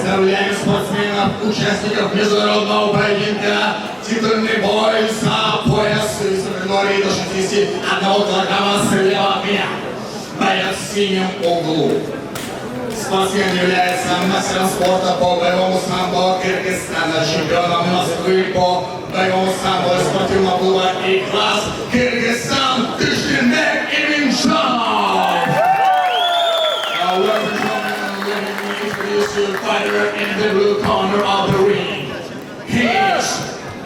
Поздравляем спортсменов, участников международного поединка. Титульный бой за пояс из категории до 61 килограмма слева от меня. Боец в синем углу. Спортсмен является мастером спорта по боевому самбо Кыргызстана, чемпионом Москвы по боевому самбо спортивного клуба «И-класс» Кыргызстан Тышкенбек Эминжанов. Fighter in the blue corner of the ring. He is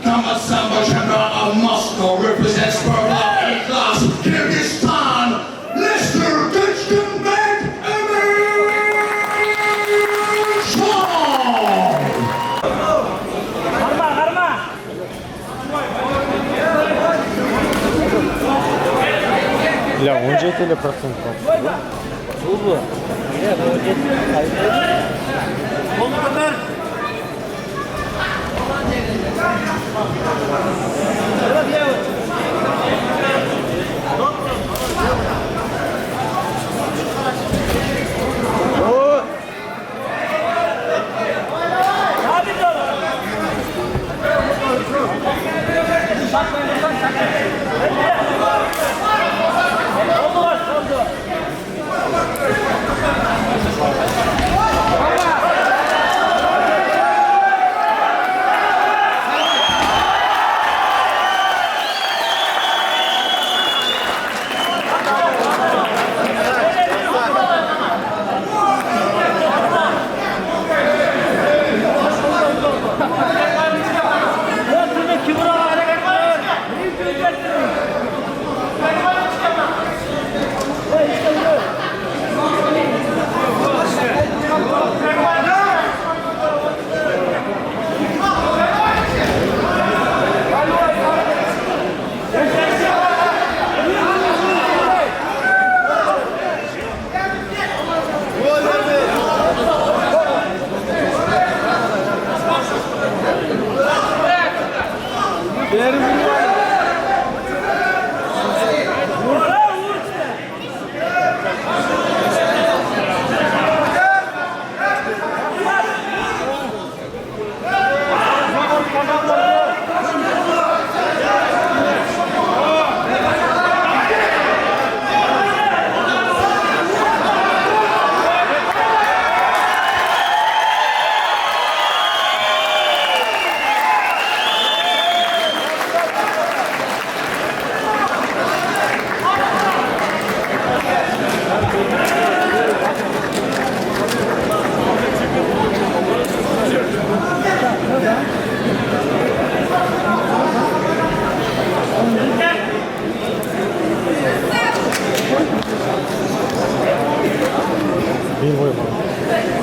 Combat Sambo champion of Moscow, represents Sport E-class Kyrgyzstan, Mr. Tышkенbek Emir Shah. Ya 17%. Oldu. Ya 17.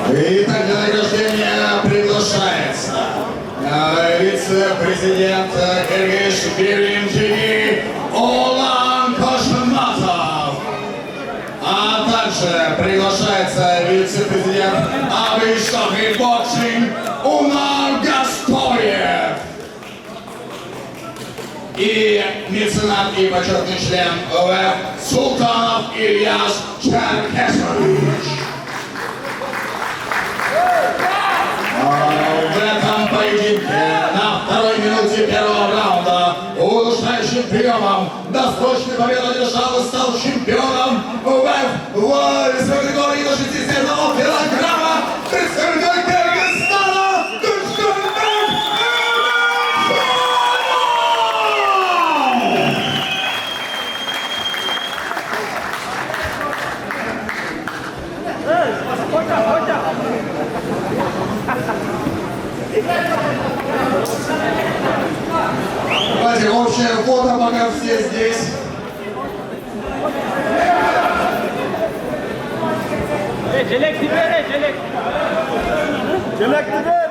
Итак, для награждения приглашается вице-президент Кыргыз-Биринчи Олан Кошматов. А также приглашается вице-президент Абишахи Боксинг Унар Гастоев. И меценат и почетный член ОФ Султанов Ильяс Черкесович. В этом поединке на второй минуте первого раунда удушающим приемом досрочной победу одержал и стал чемпионом УФ в категории до 61 килограмма представитель Кыргызстана Тышкенбек Давайте общее фото, пока все здесь. Celek dibe, celek. Celek dibe.